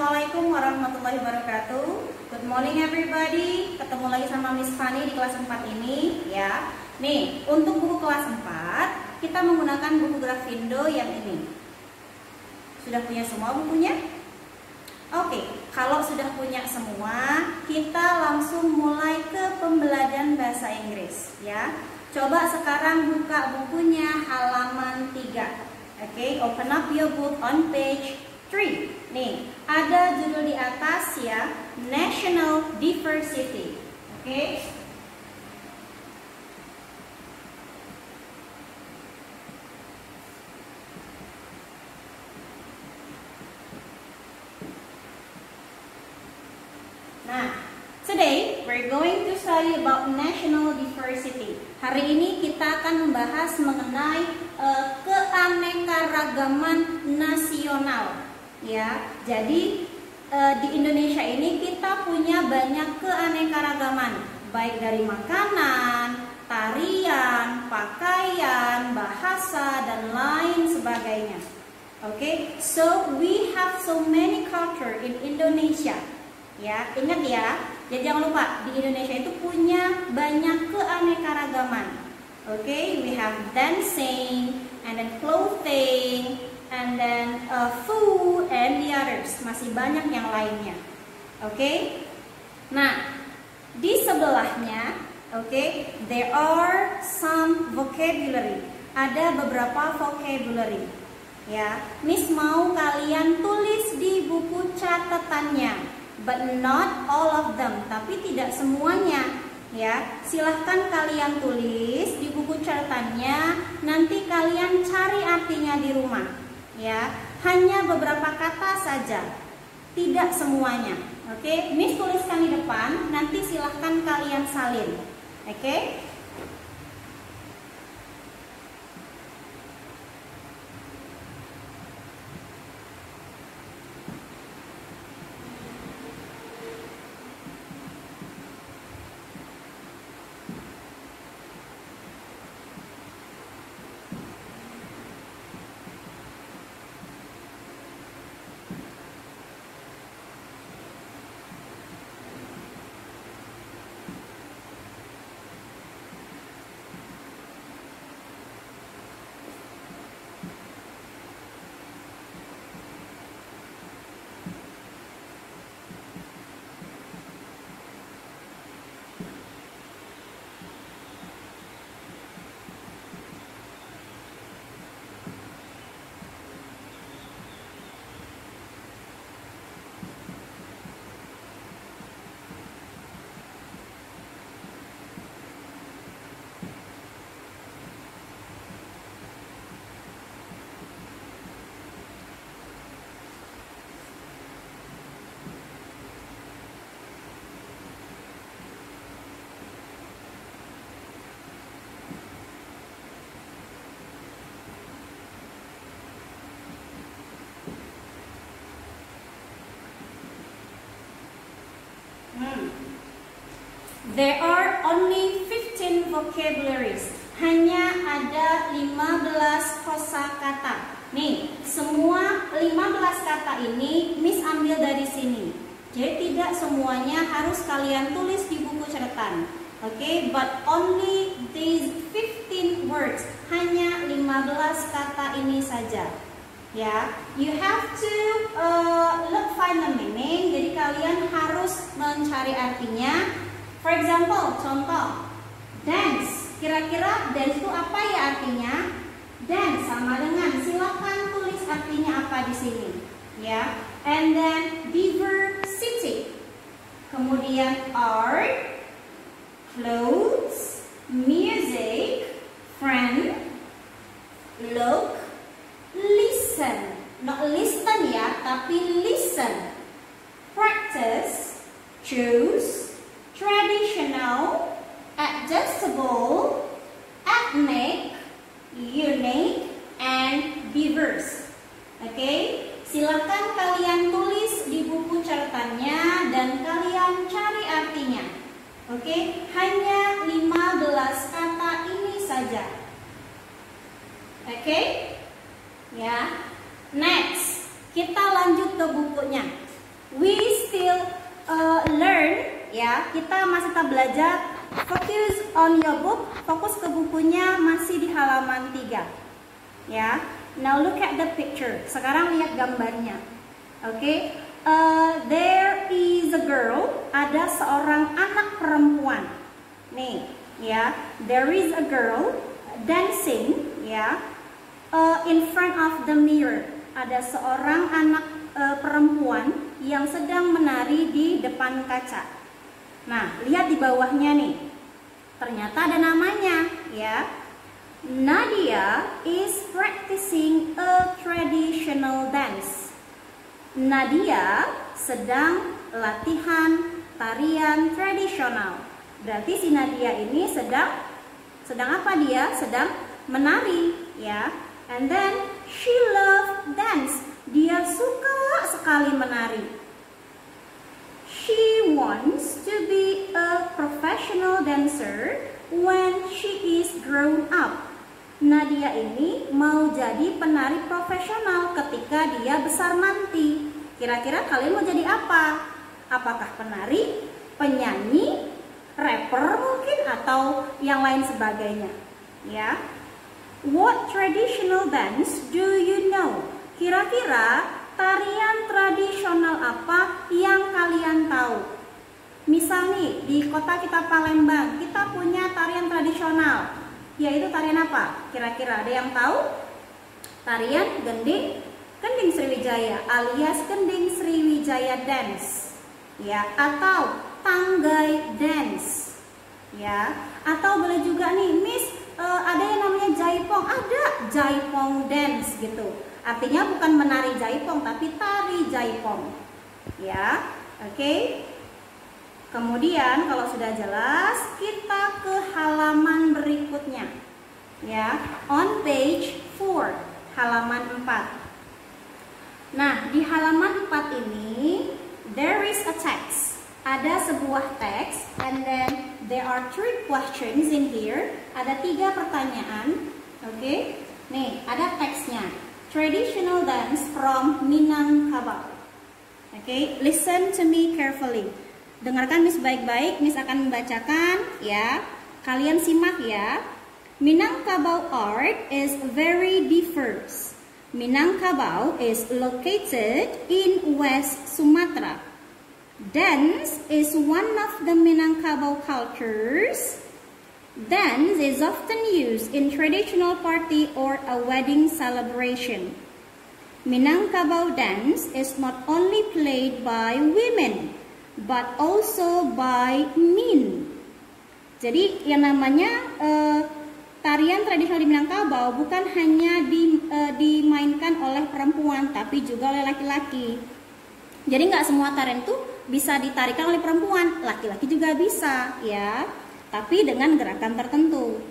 Assalamualaikum warahmatullahi wabarakatuh. Good morning everybody. Ketemu lagi sama Miss Fanny di kelas 4 ini ya. Nih, untuk buku kelas 4 kita menggunakan buku Grafindo yang ini. Sudah punya semua bukunya? Oke, kalau sudah punya semua, kita langsung mulai ke pembelajaran bahasa Inggris ya. Coba sekarang buka bukunya halaman 3. Oke, open up your book on page 3. Nih, ada judul di atas ya, National Diversity. Oke. Nah, today we're going to study about national diversity. Hari ini kita akan membahas mengenai keanekaragaman nasional. Ya, jadi di Indonesia ini kita punya banyak keanekaragaman, baik dari makanan, tarian, pakaian, bahasa, dan lain sebagainya. Okay, so we have so many culture in Indonesia. Ya, ingat ya. Jadi jangan lupa di Indonesia itu punya banyak keanekaragaman. Okay, we have dancing, and then clothing, and then food, and the others. Masih banyak yang lainnya. Okay. Nah, di sebelahnya, okay, there are some vocabulary. Ada beberapa vocabulary. Ya, Miss mau kalian tulis di buku catatannya, but not all of them. Tapi tidak semuanya. Ya, silahkan kalian tulis di buku catatannya. Nanti kalian cari artinya di rumah. Ya, hanya beberapa kata saja, tidak semuanya. Oke, Miss tuliskan di depan. Nanti silahkan kalian salin. Oke. There are only 15 vocabularies. Hanya ada 15 kosakata. Nih, semua 15 kata ini Miss ambil dari sini. Jadi tidak semuanya harus kalian tulis di buku catatan. Okay, but only these 15 words. Hanya 15 kata ini saja. Ya, you have to find the meaning. Jadi kalian harus mencari artinya. For example, contoh, dance. Kira-kira dance itu apa ya artinya? Dance sama dengan, silakan tulis artinya apa di sini, ya. And then diversity. Kemudian art, clothes, music, friend, look, listen. Not listen ya, tapi listen. Practice, choose, traditional, adjustable, ethnic, unique, and diverse. Oke, silakan kalian tulis di buku catatannya dan kalian cari artinya. Oke, hanya 15 kata ini saja. Oke, ya. Next, kita lanjut ke bukunya. ya, kita masih tetap belajar. Focus on your book. Fokus ke bukunya, masih di halaman 3. Ya. Now look at the picture. Sekarang lihat gambarnya. Oke. There is a girl. Ada seorang anak perempuan. Nih, ya. There is a girl dancing, ya. In front of the mirror. Ada seorang anak perempuan yang sedang menari di depan kaca. Nah, lihat di bawahnya nih. Ternyata ada namanya, ya. Nadia is practicing a traditional dance. Nadia sedang latihan tarian tradisional. Berarti si Nadia ini sedang apa dia? Sedang menari, ya. And then she loves dance. Dia suka sekali menari. She wants to be a professional dancer when she is grown up. Nadia ini mau jadi penari profesional ketika dia besar nanti. Kira-kira kalian mau jadi apa? Apakah penari, penyanyi, rapper mungkin, atau yang lain sebagainya? Ya. What traditional dance do you know? Kira-kira tarian tradisional apa yang kalian tahu? Misal nih, di kota kita Palembang, kita punya tarian tradisional. Yaitu tarian apa? Kira-kira ada yang tahu? Tarian Gending Sriwijaya alias Gending Sriwijaya Dance. Ya, atau Tanggai Dance. Ya, atau boleh juga nih, Miss, ada yang namanya Jaipong. Ada Jaipong Dance gitu. Artinya bukan menari jaipong tapi tari jaipong. Ya, oke. Kemudian kalau sudah jelas, kita ke halaman berikutnya. Ya, on page 4, halaman 4. Nah, di halaman 4 ini there is a text. Ada sebuah teks, and then there are 3 questions in here. Ada 3 pertanyaan. Oke. Nih, ada teksnya. Traditional dance from Minangkabau. Okay, listen to me carefully. Dengarkan Miss baik-baik. Miss akan membacakan, ya. Kalian simak ya. Minangkabau art is very diverse. Minangkabau is located in West Sumatra. Dance is one of the Minangkabau cultures. Dance is often used in traditional party or a wedding celebration. Minangkabau dance is not only played by women, but also by men. Jadi yang namanya tarian tradisional di Minangkabau bukan hanya dimainkan oleh perempuan, tapi juga oleh laki-laki. Jadi nggak semua tarian itu bisa ditarikan oleh perempuan, laki-laki juga bisa, ya. Tapi dengan gerakan tertentu.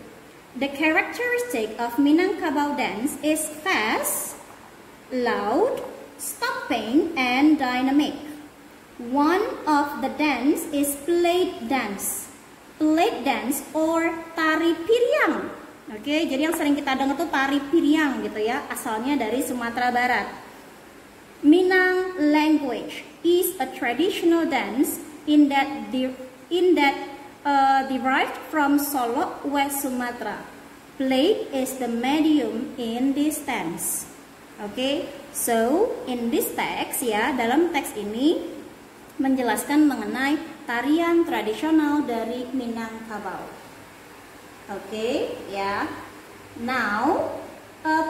The characteristic of Minangkabau dance is fast, loud, stomping, and dynamic. One of the dance is plate dance. Plate dance or tari piryang. Oke, jadi yang sering kita dengar tuh tari piryang gitu ya, asalnya dari Sumatera Barat. Minang language is a traditional dance in that derived from Solok, West Sumatra. Plate is the medium in this dance. Okay, so in this text ya, dalam teks ini menjelaskan mengenai tarian tradisional dari Minangkabau. Okay, ya. Now,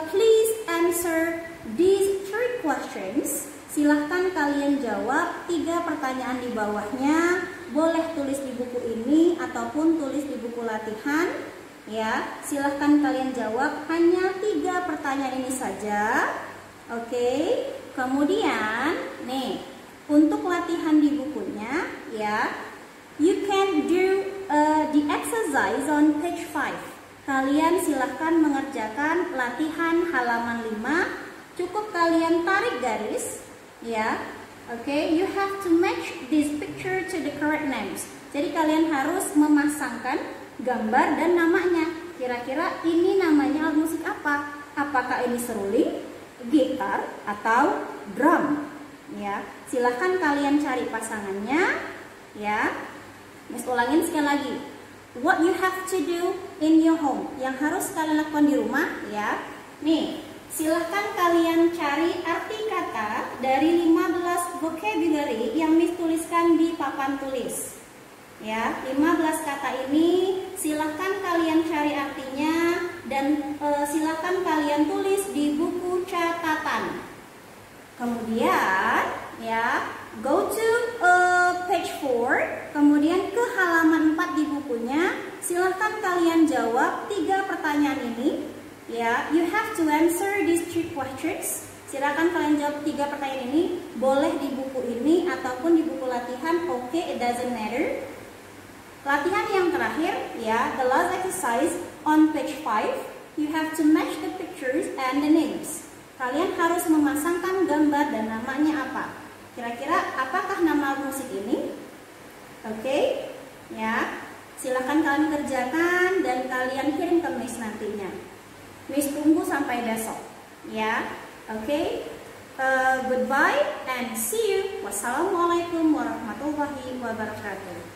please answer these 3 questions. Silahkan kalian jawab 3 pertanyaan di bawahnya. Boleh tulis di buku ini ataupun tulis di buku latihan. Ya, silahkan kalian jawab hanya 3 pertanyaan ini saja. Oke. Kemudian, nih, untuk latihan di bukunya, ya, you can do the exercise on page 5. Kalian silahkan mengerjakan latihan halaman 5. Cukup kalian tarik garis, ya. Oke, you have to match this picture to the correct names. Jadi kalian harus memasangkan gambar dan namanya. Kira-kira ini namanya alat musik apa? Apakah ini seruling, gitar, atau drum? Ya, silahkan kalian cari pasangannya. Ya, Miss ulangin sekali lagi. What you have to do in your home. Yang harus kalian lakukan di rumah ya. Nih, silahkan kalian cari arti kata dari 15 vocabulary yang Miss tuliskan di papan tulis. Ya, 15 kata ini silahkan kalian cari artinya dan silahkan kalian tulis di buku catatan. Kemudian ya, go to page 4, kemudian ke halaman 4 di bukunya. Silahkan kalian jawab 3 pertanyaan ini. Ya, you have to answer these 3 questions. Silakan kalian jawab 3 pertanyaan ini. Boleh di buku ini ataupun di buku latihan. Oke, it doesn't matter. Latihan yang terakhir, ya, the last exercise on page 5, you have to match the pictures and the names. Kalian harus memasangkan gambar dan namanya apa. Kira-kira apakah nama musik ini? Oke, ya, silakan kalian kerjakan dan kalian kirim ke Miss nantinya. Miss tunggu sampai besok, ya. Oke, goodbye and see you. Wassalamualaikum warahmatullahi wabarakatuh.